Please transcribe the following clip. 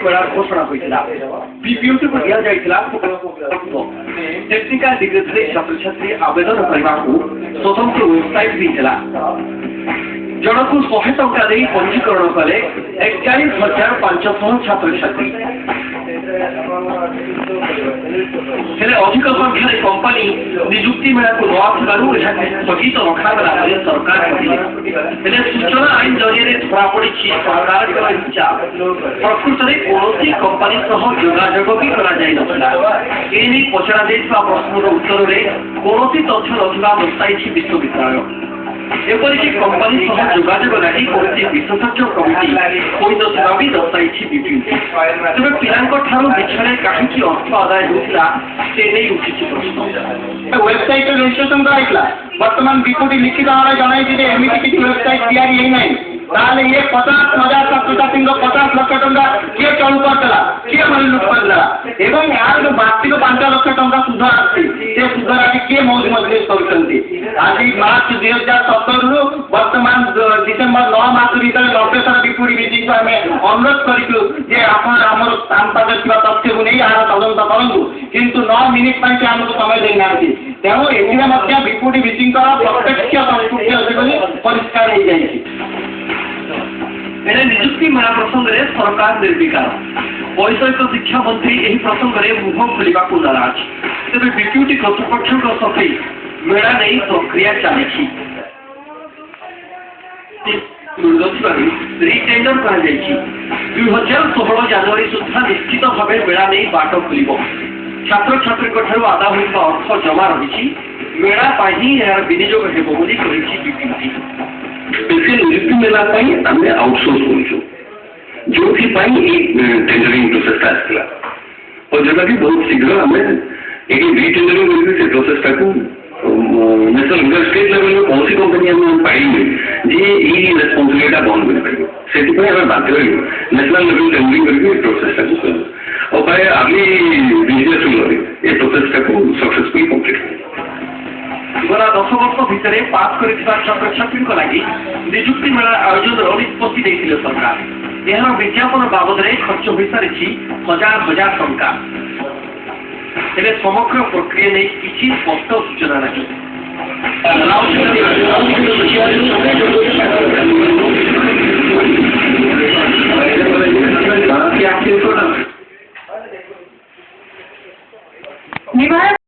মেলার ঘোষণা হয়েছিল। বিপিওটি দিয়া যাইছিলা টেকনিকাল ডিগ্রি ছাত্রছাত্রী আবেদন করা স্বতন্ত্র ওয়েবসাইট দিয়েছিল। জনকু 100 টঙ্কা দিয়ে পঞ্জীকরণ কলে 41,500 ছাত্রছাত্রী। ହେଲେ ଅଧିକ ସଂଖ୍ୟାରେ କମ୍ପାନୀ ନିଯୁକ୍ତି ମେଳାକୁ ନ ଆସିବାରୁ ଏହାକୁ ସ୍ଥଗିତ ରଖାଗଲା ବୋଲି ସରକାର କହିଲେ। ହେଲେ ସୂଚନା ଆଇନ ଜରିଆରେ ଧରାପଡ଼ିଛି ସରକାରଙ୍କର ଇଚ୍ଛା ପ୍ରକୃତରେ କୌଣସି କମ୍ପାନୀ ସହ ଯୋଗାଯୋଗ ବି କରାଯାଇନଥିଲା। ଏନେଇ ପଚରାଯାଇଥିବା ପ୍ରଶ୍ନର ଉତ୍ତରରେ କୌଣସି ତଥ୍ୟ ନଥିବା ଦର୍ଶାଇଛି ବିଶ୍ୱବିଦ୍ୟାଳୟ। ଏପରିକି କମ୍ପାନୀ ସହ ଯୋଗାଯୋଗ ଲାଗି କୌଣସି ବିଶେଷଜ୍ଞ କମିଟି ହୋଇନଥିବା ବି ଦର୍ଶାଇଛି ବିପିୟୁଟି। ତେବେ ପିଲାଙ୍କ ଠାରୁ ମିଛରେ କାହିଁକି ଅର୍ଥ ଆଦାୟ ହେଉଥିଲା ସେ ନେଇ ଉଠିଛି ପ୍ରଶ୍ନ। ୱେବସାଇଟ୍ ରେଜିଷ୍ଟ୍ରେସନ କରାଯାଇଥିଲା, ବର୍ତ୍ତମାନ ବିପିୟୁଟି ଲିଖିତ ଭାବରେ ଜଣାଇଛି ଯେ ଏମିତି କିଛି ୱେବସାଇଟ୍ ତିଆରି ହେଇନାହିଁ। ତାହେଲେ ଇଏ 50,000 ଛାତ୍ରଛାତ୍ରୀଙ୍କ 50 ଲକ୍ଷ ଟଙ୍କା କିଏ ଚଳୁ କରିଦେଲା, କିଏ ଭଳି ଲୁଟ କରିଦେଲା ଏବଂ ଏହାର ଯୋଉ ବାର୍ଷିକ 5 ଲକ୍ଷ ଟଙ୍କା ସୁଧ ଆସୁଛି ସେ ସୁଧରେ ଆଜି କିଏ ମୌଜ ମଜଲିସ କରୁଛନ୍ତି। ଆଜି ମାର୍ଚ୍ଚ 2017ରୁ ବର୍ତ୍ତମାନ ଡିସେମ୍ବର 9 ମାସ ଭିତରେ 90 ଥର ବିପିୟୁଟି ମିଟିଂକୁ ଆମେ ଅନୁରୋଧ କରିଛୁ ଯେ ଆପଣ ଆମର ଆମ ପାଖରେ ଥିବା ତଥ୍ୟକୁ ନେଇ ଏହାର ତଦନ୍ତ କରନ୍ତୁ, କିନ୍ତୁ 9 ମିନିଟ୍ ପାଇଁ ସେ ଆମକୁ ସମୟ ଦେଇନାହାନ୍ତି। ତେଣୁ ଏଥିରେ ମଧ୍ୟ ବିପିୟୁଟି ମିଟିଂଙ୍କର ପ୍ରତ୍ୟକ୍ଷ ସଂସ୍କୃତି ଅଛି ବୋଲି ପରିଷ୍କାର ହେଇଯାଇଛି। ହେଲେ ନିଯୁକ୍ତି ମେଳା ପ୍ରସଙ୍ଗରେ ସରକାର ନିର୍ବିକାର। ବୈଷୟିକ ଶିକ୍ଷା ମନ୍ତ୍ରୀ ଏହି ପ୍ରସଙ୍ଗରେ ମୁହଁ ଖୋଲିବାକୁ ନାରାଜ। ତେବେ ବିପିୟୁଟି କର୍ତ୍ତୃପକ୍ଷଙ୍କ ସଫେଇ ମେଳା ନେଇ ପ୍ରକ୍ରିୟା ଚାଲିଛି। ମିଳୁନଥିବାରୁ ରିଟେଣ୍ଡର କରାଯାଇଛି। 2016 ଜାନୁଆରୀ ସୁଦ୍ଧା ନିଶ୍ଚିତ ଭାବେ ମେଳା ନେଇ ବାଟ ଖୋଲିବ। ଛାତ୍ରଛାତ୍ରୀଙ୍କ ଠାରୁ ଆଦାୟ ହୋଇଥିବା ଅର୍ଥ ଜମା ରହିଛି, ମେଳା ପାଇଁ ହିଁ ଏହାର ବିନିଯୋଗ ହେବ ବୋଲି କହିଛି ବିପିୟୁଟି। ନିଯୁକ୍ତି ମେଳା ପାଇଁ ଆମେ ଆଉଟସୋର୍ସ କରୁଛୁ, ଯୋଉଥିପାଇଁ ଏଇ ଟେଣ୍ଡରିଂ ପ୍ରୋସେସଟା ଆସିଥିଲା ଆଉ ଯୋଉଟାକି ବହୁତ ଶୀଘ୍ର ଆମେ ଏଇ ରିଟେଣ୍ଡରିଂ କରିକି ସେ ପ୍ରୋସେସଟାକୁ ନ୍ୟାସନାଲ ଷ୍ଟେଟ୍ ଲେଭେଲରେ କୌଣସି କମ୍ପାନୀ ଆମେ ପାଇଲେ ଯେ ଏଇ ରେସ୍ପନ୍ସିବିଲିଟିଟା ବନ୍ଦ କରିପାରିବ। ସେଥିପାଇଁ ଆମେ ବାଧ୍ୟ ହେଲୁ ନ୍ୟାସନାଲ ଲେଭେଲ ଟେଣ୍ଡରିଂ କରିକି ଏ ପ୍ରୋସେସଟାକୁ କଲୁ ଆଉ ପ୍ରାୟ ଆମେ ବିଜନେସ୍ ରୁଲରେ ଏ ପ୍ରୋସେସଟାକୁ ସକ୍ସେସଫୁଲି କମ୍ପ୍ଲିଟ୍ କଲୁ। ଗଲା 10 ବର୍ଷ ଭିତରେ ପାସ୍ କରିଥିବା ଛାତ୍ରଛାତ୍ରୀଙ୍କ ଲାଗି ନିଯୁକ୍ତି ମେଳା ଆୟୋଜନର ନିଷ୍ପତ୍ତି ଦେଇଥିଲେ ସରକାର। ଏହାର ବିଜ୍ଞାପନ ବାବଦରେ ଖର୍ଚ୍ଚ ହୋଇସାରିଛି 1000 ଟଙ୍କା। ହେଲେ ସମଗ୍ର ପ୍ରକ୍ରିୟା ନେଇ କିଛି ସ୍ପଷ୍ଟ ସୂଚନା ନାହିଁ।